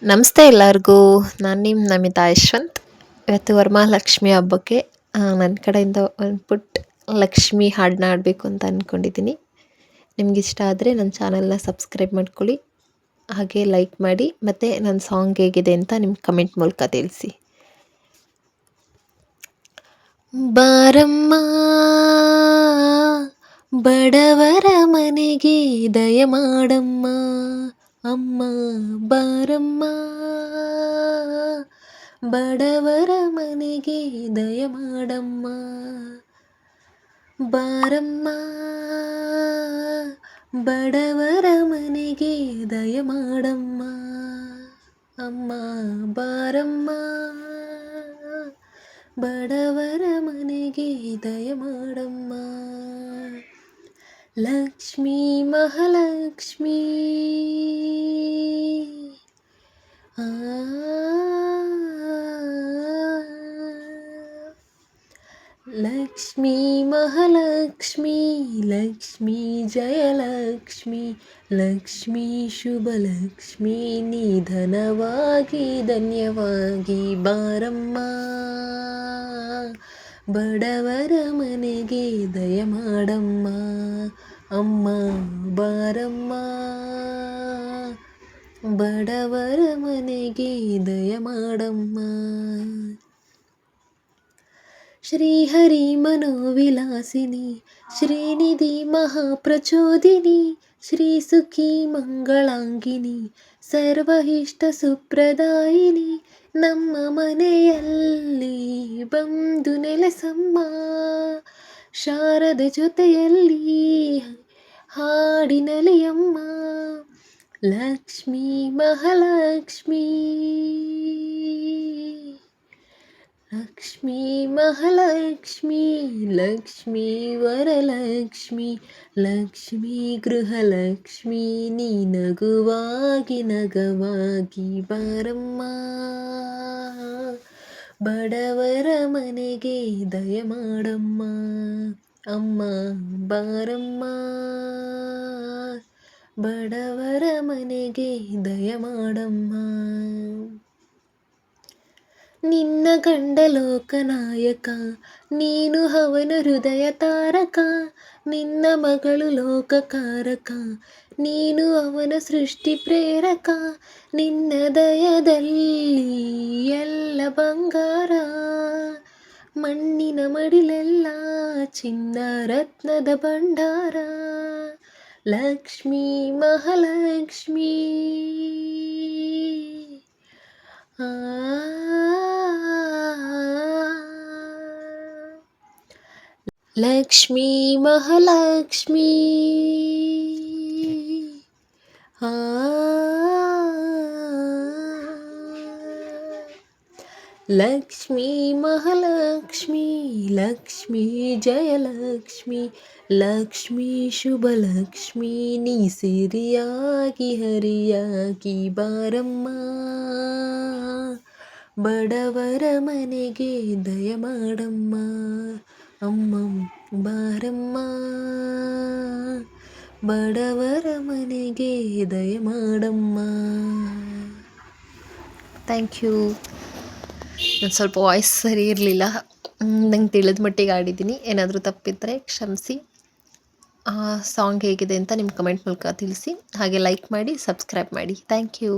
ನಮಸ್ತೆ ಎಲ್ಲರಿಗೂ. ನಾನು ನಿಮ್ಮ ನಮಿತಾ ಯಶವಂತ್. ಇವತ್ತು ವರಮಹಾಲಕ್ಷ್ಮಿ ಹಬ್ಬಕ್ಕೆ ನನ್ನ ಕಡೆಯಿಂದ ಒಂದು ಪುಟ್ಟ ಲಕ್ಷ್ಮಿ ಹಾಡನ್ನ ಹಾಡಬೇಕು ಅಂತ ಅಂದ್ಕೊಂಡಿದ್ದೀನಿ. ನಿಮಗಿಷ್ಟ ಆದರೆ ನನ್ನ ಚಾನಲ್ನ ಸಬ್ಸ್ಕ್ರೈಬ್ ಮಾಡ್ಕೊಳ್ಳಿ, ಹಾಗೆ ಲೈಕ್ ಮಾಡಿ, ಮತ್ತು ನನ್ನ ಸಾಂಗ್ ಹೇಗಿದೆ ಅಂತ ನಿಮ್ಮ ಕಮೆಂಟ್ ಮೂಲಕ ತಿಳಿಸಿ. ಬಾರಮ್ಮ ಬಡವರ ಮನೆಗೆ ದಯ ಮಾಡಮ್ಮ, ಅಮ್ಮ ಬಾರಮ್ಮ ಬಡವರ ಮನೆಗೆ ದಯ ಮಾಡಮ್ಮ, ಬಾರಮ್ಮ ಬಡವರ ಮನೆಗೆ ದಯ ಮಾಡಮ್ಮ, ಅಮ್ಮ ಬಾರಮ್ಮ ಬಡವರ ಮನೆಗೆ ದಯ ಮಾಡಮ್ಮ. ಲಕ್ಷ್ಮೀ ಮಹಾಲಕ್ಷ್ಮೀ ಆ ಲಕ್ಷ್ಮೀ ಮಹಾಲಕ್ಷ್ಮೀ ಲಕ್ಷ್ಮೀ ಜಯಲಕ್ಷ್ಮೀ ಲಕ್ಷ್ಮೀ ಶುಭಲಕ್ಷ್ಮೀ ನಿಧನವಾಗಿ ಧನ್ಯವಾಗಿ ಬಾರಮ್ಮ ಬಡವರ ಮನೆಗೆ ದಯ ಮಾಡಮ್ಮ, ಅಮ್ಮ ಬಾರಮ್ಮ ಬಡವರ ಮನೆಗೆ ದಯ ಮಾಡಮ್ಮ. ಶ್ರೀಹರಿ ಮನೋವಿಲಾಸಿನಿ ಶ್ರೀನಿಧಿ ಮಹಾಪ್ರಚೋದಿನಿ ಶ್ರೀ ಸುಖಿ ಮಂಗಳಾಂಗಿನಿ ಸರ್ವಹಿಷ್ಟ ಸುಪ್ರದಾಯಿನಿ ನಮ್ಮ ಮನೆಯಲ್ಲಿ ಬಂದು ನೆಲೆಸಮ್ಮ, ಶಾರದ ಜೊತೆಯಲ್ಲಿ ಹಾಡಿನಲಿಯಮ್ಮ. ಲಕ್ಷ್ಮೀ ಮಹಾಲಕ್ಷ್ಮೀ ಲಕ್ಷ್ಮೀ ಮಹಾಲಕ್ಷ್ಮೀ ಲಕ್ಷ್ಮೀ ವರಲಕ್ಷ್ಮೀ ಲಕ್ಷ್ಮೀ ಗೃಹಲಕ್ಷ್ಮೀ ನೀ ನಗುವಾಗಿ ನಗವಾಗಿ ಬಾರಮ್ಮ ಬಡವರ ಮನೆಗೆ ದಯ ಮಾಡಮ್ಮ, ಅಮ್ಮ ಬಾರಮ್ಮ ಬಡವರ ಮನೆಗೆ ದಯ ಮಾಡಮ್ಮ. ನಿನ್ನ ಗಂಡ ಲೋಕನಾಯಕ ನೀನು ಅವನ ಹೃದಯ ತಾರಕ, ನಿನ್ನ ಮಗಳು ಲೋಕಕಾರಕ ನೀನು ಅವನ ಸೃಷ್ಟಿ ಪ್ರೇರಕ, ನಿನ್ನ ದಯದಲ್ಲಿ ಎಲ್ಲ ಬಂಗಾರ, ಮಣ್ಣಿನ ಮಡಿಲೆಲ್ಲ ಚಿನ್ನ ರತ್ನದ ಭಂಡಾರ. ಲಕ್ಷ್ಮೀ ಮಹಾಲಕ್ಷ್ಮೀ ಆ ಲಕ್ಷ್ಮೀ ಮಹಾಲಕ್ಷ್ಮೀ ಆ ಲಕ್ಷ್ಮೀ ಮಹಾಲಕ್ಷ್ಮೀ ಲಕ್ಷ್ಮೀ ಜಯಲಕ್ಷ್ಮೀ ಲಕ್ಷ್ಮೀ ಶುಭಲಕ್ಷ್ಮೀ ನೀ ಸಿರಿಯಾಗಿ ಹರಿಯಾಗಿ ಬಾರಮ್ಮ ಬಡವರ ಮನೆಗೆ ದಯ ಮಾಡಮ್ಮ, ಅಮ್ಮ ಬಾರಮ್ಮ ಬಡವರ ಮನೆಗೆ ದಯ ಮಾಡಮ್ಮ. Thank you. ನಾನು ಸ್ವಲ್ಪ ವಾಯ್ಸ್ ಸರಿ ಇರಲಿಲ್ಲ, ನಂಗೆ ತಿಳಿದ ಮಟ್ಟಿಗೆ ಆಡಿದ್ದೀನಿ. ಏನಾದರೂ ತಪ್ಪಿದ್ದರೆ ಕ್ಷಮಿಸಿ. ಸಾಂಗ್ ಹೇಗಿದೆ ಅಂತ ನಿಮ್ಮ ಕಮೆಂಟ್ ಮೂಲಕ ತಿಳಿಸಿ, ಹಾಗೆ ಲೈಕ್ ಮಾಡಿ, ಸಬ್ಸ್ಕ್ರೈಬ್ ಮಾಡಿ. Thank you.